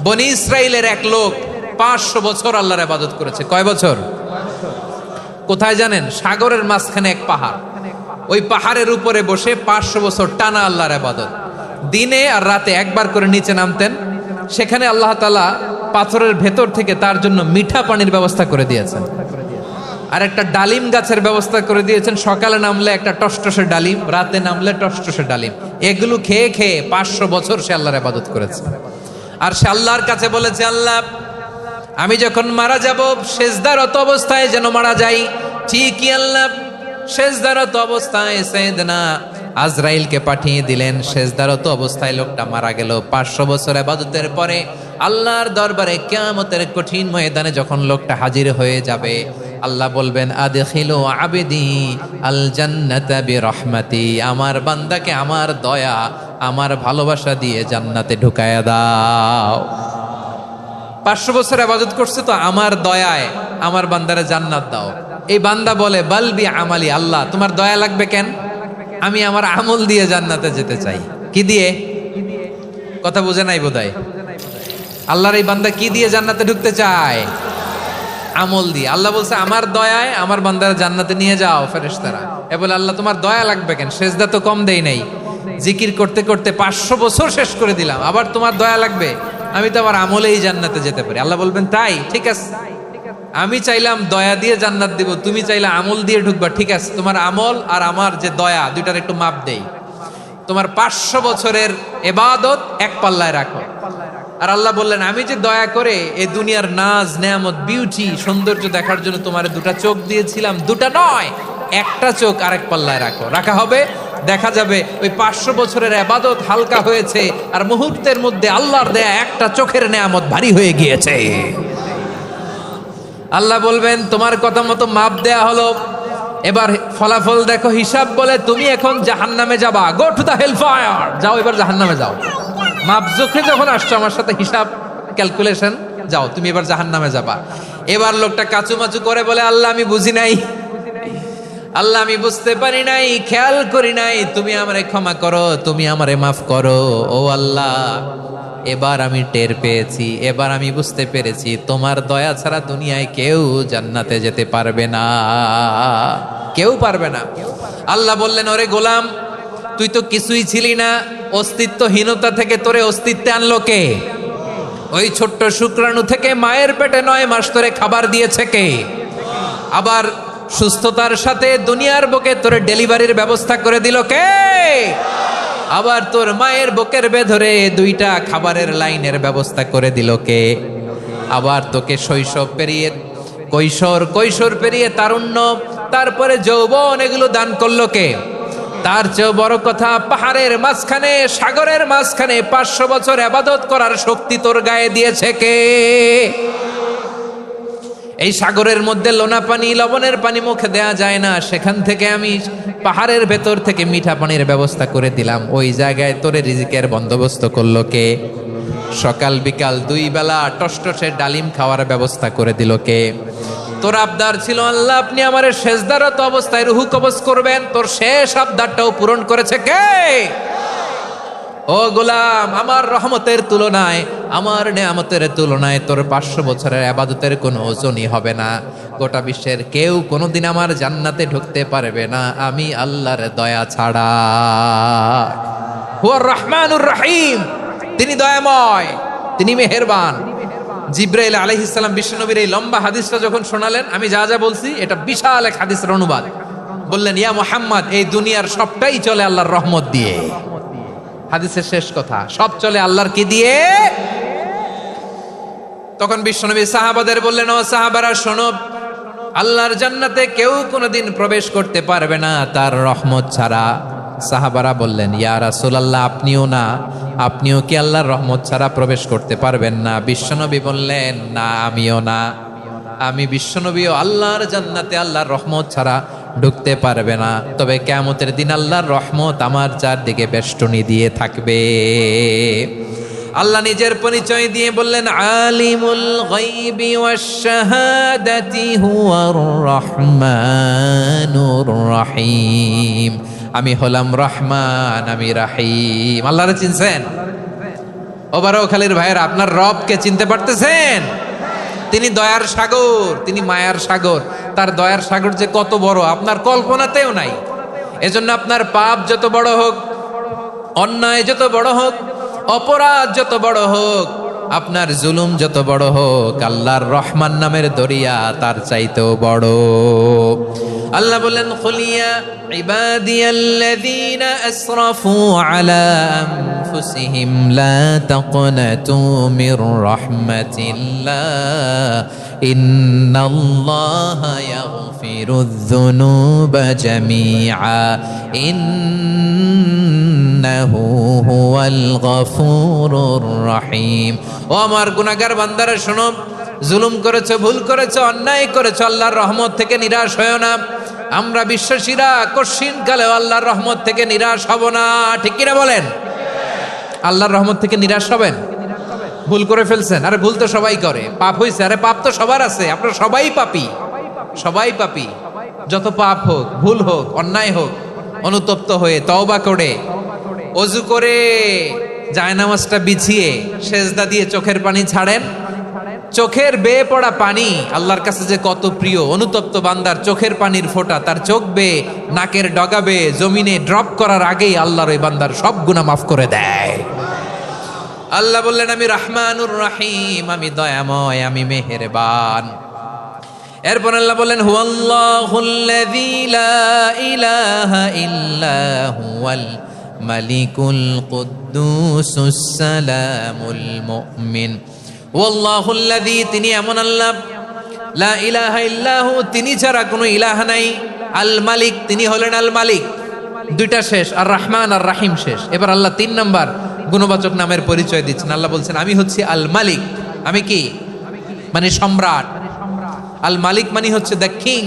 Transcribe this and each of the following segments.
বনি ইসরাইলের এক লোক 500 বছর আল্লাহর ইবাদত করেছে। কয় বছর? কোথায় জানেন? সাগরের মাঝখানে এক পাহাড়, ওই পাহাড়ের উপরে বসে 500 বছর টানা আল্লাহর ইবাদত। দিনে আর রাতে একবার করে নিচে নামতেন। সেখানে আল্লাহ তাআলা পাথরের ভেতর থেকে তার জন্য মিঠা পানির ব্যবস্থা করে দিয়েছেন, আর একটা ডালিম গাছের ব্যবস্থা করে দিয়েছেন। সকালে নামলে একটা টসটসে ডালিম, রাতে নামলে টসটসে ডালিম। এগুলো খেয়ে খেয়ে 500 বছর সে আল্লাহর ইবাদত করেছে। আর সে আল্লাহর কাছে বলেছে, আল্লাহ আমি যখন মারা যাব সেজদারত অবস্থায় যেন মারা যাই। ঠিকই আল্লাহ সেজদারত অবস্থায় সাইয়েদনা আজরাইলকে পাঠিয়ে দিলেন। সেজদারত অবস্থায় লোকটা মারা গেল। 500 বছর ইবাদতের পরে আল্লাহর দরবারে কিয়ামতের কঠিন ময়দানে যখন লোকটা হাজির হয়ে যাবে, আল্লাহ বলবেন, আদখিলু আবদি আল জান্নাতা বিরহমাতি, আমার বান্দাকে আমার দয়া আমার ভালোবাসা দিয়ে জান্নাতে ঢুকায়া দাও। 500 বছর ইবাদত করছে তো আমার দয়ায় আমার বান্দারে জান্নাত দাও। এই বান্দা বলে, বালবি আমালি, আল্লাহ তোমার দয়া লাগবে কেন? আমি আমার আমল দিয়ে জান্নাতে যেতে চাই। কি দিয়ে? কথা বুঝে নাই বোধহয়। আল্লাহর এই বান্দা কি দিয়ে জান্নাতে ঢুকতে চায়? আমল দিয়ে। আল্লাহ বলছে, আমার দয়ায় আমার বান্দারা জান্নাতে নিয়ে যাও ফেরেশতারা। এ বলে, আল্লাহ তোমার দয়া লাগবে কেন? সেজদা তো কম দেই নাই, জিকির করতে করতে 500 বছর শেষ করে দিলাম, আবার তোমার দয়া লাগবে? আমি তো আমার আমলেই জান্নাতে যেতে পারি। আল্লাহ বলবেন, তাই ঠিক আছে, আমি চাইলাম দয়া দিয়ে জান্নাত দিব, তুমি চাইলে আমল দিয়ে ঢুকবা, ঠিক আছে, তোমার আমল আর আমার যে দয়া দুইটার একটু মাপ দেই। তোমার 500 বছরের ইবাদত এক পাল্লায় রাখো। আর আল্লাহ বললেন, আমি যে দয়া করে এই দুনিয়ার নাজ নেয়ামত বিউটি সৌন্দর্য দেখার জন্য তোমার দুটা চোখ দিয়েছিলাম, দুটা নয় একটা চোখ আরেক পাল্লায় রাখো। রাখা হবে, দেখা যাবে ওই 500 বছরের ইবাদত হালকা হয়েছে, আর মুহূর্তের মধ্যে আল্লাহর দেয়া একটা চোখের নেয়ামত ভারী হয়ে গিয়েছে। আল্লাহ বলবেন, তোমার কথা মতো মাপ দেয়া হলো, এবার ফলাফল দেখো, হিসাব বলে তুমি এখন জাহান্নামে যাবা। Go to the hell fire, যাও এবার জাহান্নামে যাও। মাপ জোখে যখন আসছো আমার সাথে হিসাব ক্যালকুলেশন, যাও তুমি এবার জাহান্নামে যাবা। এবার লোকটা কাচুমাচু করে বলে, আল্লাহ আমি বুঝি নাই, আল্লাহ আমি বুঝতে পারি নাই, খেয়াল করি নাই, তুমি আমারে ক্ষমা করো, তুমি আমারে মাফ করো। ও আল্লাহ, এবার আমি টের পেয়েছি, এবার আমি বুঝতে পেরেছি, তোমার দয়া ছাড়া দুনিয়ায় কেউ জান্নাতে যেতে পারবে না, কেউ পারবে না। আল্লাহ বললেন, ওরে গোলাম, তুই তো কিছুই ছিলি না, অস্তিত্বহীনতা থেকে তোরে অস্তিত্বে আনলো কে? ওই ছোট্ট শুক্রাণু থেকে মায়ের পেটে 9 মাস ধরে খাবার দিয়েছে কে? আবার সুস্থতার সাথে দুনিয়ার বুকে তোরে ডেলিভারির ব্যবস্থা করে দিল কে? আবার তোর মায়ের বুকের ভেতরে 2টা খাবারের লাইনের ব্যবস্থা করে দিল কে? আবার তোকে শৈশব পেরিয়ে কৈশোর পেরিয়ে তারুণ্য, তারপরে যৌবন, এগুলো দান করলো কে? তার চেয়ে বড় কথা, পাহাড়ের মাঝখানে সাগরের মাঝখানে 500 বছর ইবাদত করার শক্তি তোর গায়ে দিয়েছে কে? এই সাগরের মধ্যে লোনা পানি, লবণের পানি মুখে দেয়া যায় না, সেখান থেকে আমি পাহাড়ের ভেতর থেকে মিঠা পানির ব্যবস্থা করে দিলাম। ওই জায়গায় তোরে রিজিকের বন্দোবস্ত করলো কে? সকাল বিকাল 2 বেলা টসটসে ডালিম খাওয়ার ব্যবস্থা করে দিল কে? তোর আবদার ছিল, আল্লাহ আপনি আমার সেজদারত অবস্থায় রুহু কবজ করবেন, তোর শেষ আবদারটাও পূরণ করেছে কে? ও গোলাম, আমার রহমতের তুলনায়, আমার নেয়ামতের তুলনায় তোর 500 বছরের ইবাদতের কোনো ওজনই হবে না। গোটা বিশ্বের কেউ কোনোদিন আমার জান্নাতে ঢুকতে পারবে না আমি আল্লাহর দয়া ছাড়া। হুয়ার রহমানুর রহিম, তিনি দয়াময়, তিনি মেহেরবান। জিব্রাইল আলাইহিস সালাম বিশ্বনবীর এই লম্বা হাদিসটা যখন শোনালেন, আমি যা যা বলছি এটা বিশাল এক হাদিসের অনুবাদ। বললেন, ইয়া মুহাম্মদ, এই দুনিয়ার সবটাই চলে আল্লাহর রহমত দিয়ে। হাদিসের শেষ কথা, সব চলে আল্লাহর কি দিয়ে? তখন বিশ্বনবী সাহাবাদের বললেন, ও সাহাবারা শোনো, আল্লাহর জান্নাতে কেউ কোনোদিন প্রবেশ করতে পারবে না তার রহমত ছাড়া। সাহাবারা বললেন, ইয়া রাসূলুল্লাহ, আপনিও না? আপনিও কি আল্লাহর রহমত ছাড়া প্রবেশ করতে পারবেন না? বিশ্বনবী বললেন, না আমিও না, আমি বিশ্বনবীও আল্লাহর জান্নাতে আল্লাহর রহমত ছাড়া ঢুকতে পারবে না। তবে কিয়ামতের দিন আল্লাহর রহমত আমার চারদিকে বেষ্টনী দিয়ে থাকবে। আল্লাহ নিজের পরিচয় দিয়ে বললেন, আলিমুল গায়বি ওয়াশ শাহাদাতি হুয়ার রহমানুর রহিম, আমি হলাম রহমান, আমি রাহিম। আল্লাহরে চিনছেন? ও বারোখালীর ভাইয়ের, আপনার রবকে চিনতে পারতেছেন? তিনি দয়ার সাগর, তিনি মায়ার সাগর। তার দয়ার সাগর যে কত বড় আপনার কল্পনাতেও নাই। এজন্য আপনার পাপ যত বড় হোক, অন্যায় যত বড় হোক, অপরাধ যত বড় হোক, আপনার জুলুম যত বড় হোক, আল্লাহর রহমান নামের দরিয়া তার চাইতেও বড়। আল্লাহ বলেন, খুলিয়া ইবাদিয়াল্লাযীনা আসরাফু আলা আনফুসিহিম লা তাকনাতু মির রাহমাতিল্লাহ ইন্নাল্লাহা ইয়াগফিরুয যুনুবা জামিআ ইন্নাহু হুয়াল গফুরুর রহিম। ও আমার গুনাহগার বান্দারা শোনো, জুলুম করেছো, ভুল করেছো, অন্যায় করেছো, আল্লাহর রহমত থেকে নিরাশ হয়ো না। আমরা বিশ্বাসীরা কঠিন কালেও আল্লাহর রহমত থেকে নিরাশ হব না, ঠিক কিনা বলেন? আল্লাহর রহমত থেকে নিরাশ হবেন? ভুল করে ফেলছেন, আরে ভুল তো সবাই করে, পাপ হয়েছে, আরে পাপ তো সবার আছে, আপনারা সবাই পাপী, সবাই পাপী। যত পাপ হোক, ভুল হোক, অন্যায় হোক, অনুতপ্ত হয়ে তওবা করে, ওযু করে, জায়নামাজটা বিছিয়ে সেজদা দিয়ে চোখের পানি ছাড়েন। চোখের বেয়ে পড়া পানি আল্লাহর কাছে যে কত প্রিয়। অনুতপ্ত বান্দার চোখের পানির ফোঁটা তার চোখ বেয়ে, নাকের ডগা বেয়ে জমিনে ড্রপ করার আগেই আল্লাহর ওই বান্দার সব গুনাহ মাফ করে দেয়। আল্লাহ বললেন, আমি রহমানুর রহিম, আমি দয়াময়, আমি মেহেরবান। এরপর আল্লাহ বললেন, হুয়াল্লাহুল্লাযী লা ইলাহা ইল্লা হুয়াল মালিকুল কুদ্দুসুস সালামুল মুমিন। ওয়াল্লাহুল্লাযী, তিনি এমন আল্লাহ, লা ইলাহা ইল্লাহু, তিনি ছাড়া কোনো ইলাহ নাই। আল মালিক, তিনি হলেন আল মালিক। দুইটা শেষ, আর রহমান আর রাহিম শেষ। এবার আল্লাহ 3 নাম্বার গুণবাচক নামের পরিচয় দিচ্ছেন। আল্লাহ বলছেন, আমি হচ্ছি আল মালিক। আমি কি? মানে সম্রাট। আল মালিক মানে হচ্ছে the king,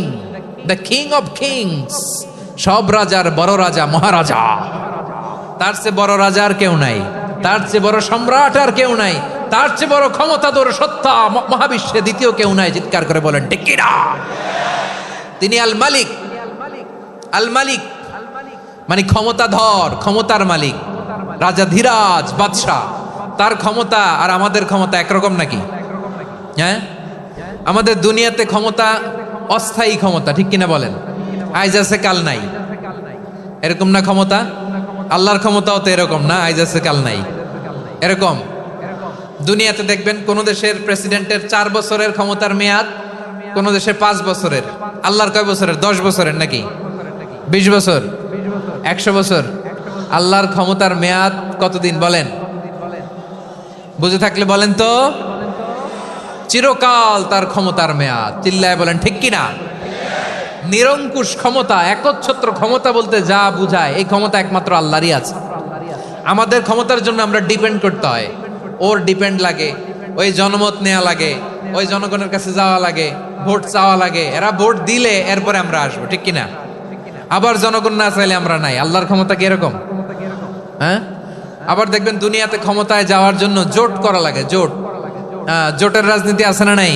the king of kings, সব রাজার বড় রাজা, মহারাজা। তার চেয়ে বড় রাজা আর কেউ নাই, তার চেয়ে বড় সম্রাট আর কেউ নাই, তার চেয়ে বড় ক্ষমতাধর সত্তা মহাবিশ্বে দ্বিতীয় কেউ নাই। চিৎকার করে বলেন ঠিক কিনা? তিনি আল মালিক। আল মালিক মানে ক্ষমতাধর, ক্ষমতার মালিক, রাজা ধীরাজ বাদশাহ। তার ক্ষমতা আর আমাদের ক্ষমতা একরকম নাকি? হ্যাঁ, আমাদের দুনিয়াতে ক্ষমতা অস্থায়ী ক্ষমতা, ঠিক কিনা বলেন? আইজ আছে কাল নাই, এরকম না ক্ষমতা? আল্লাহর ক্ষমতাও তো এরকম না, আইজ আছে কাল নাই এরকম। দুনিয়াতে দেখবেন কোন দেশের প্রেসিডেন্টের 4 বছরের ক্ষমতার মেয়াদ, কোন দেশের 5 বছরের। আল্লাহর কয় বছরের? 10 বছরের নাকি 20 বছর, 100 বছর। আল্লাহর ক্ষমতার মেয়াদ কতদিন বলেন? বুঝে থাকলে বলেন তো। চিরকাল তার ক্ষমতার মেয়াদ। চিল্লায় বলেন ঠিক কিনা? নিরঙ্কুশ ক্ষমতা, একচ্ছত্র ক্ষমতা বলতে যা বুঝায়, এই ক্ষমতা একমাত্র আল্লাহরই আছে। আমাদের ক্ষমতার জন্য আমরা ডিপেন্ড করতে হয়, ওর ডিপেন্ড লাগে, ওই জনমত নেওয়া লাগে, ওই জনগণের কাছে যাওয়া লাগে, ভোট চাওয়া লাগে। এরা ভোট দিলে এরপরে আমরা আসবো, ঠিক কিনা? আবার জনগণ না চাইলে আমরা নাই। আল্লাহর ক্ষমতা কি এরকম? হ্যাঁ, আবার দেখবেন দুনিয়াতে ক্ষমতায় যাওয়ার জন্য জোট করা লাগে, জোট। জোটের রাজনীতি আছে না নাই?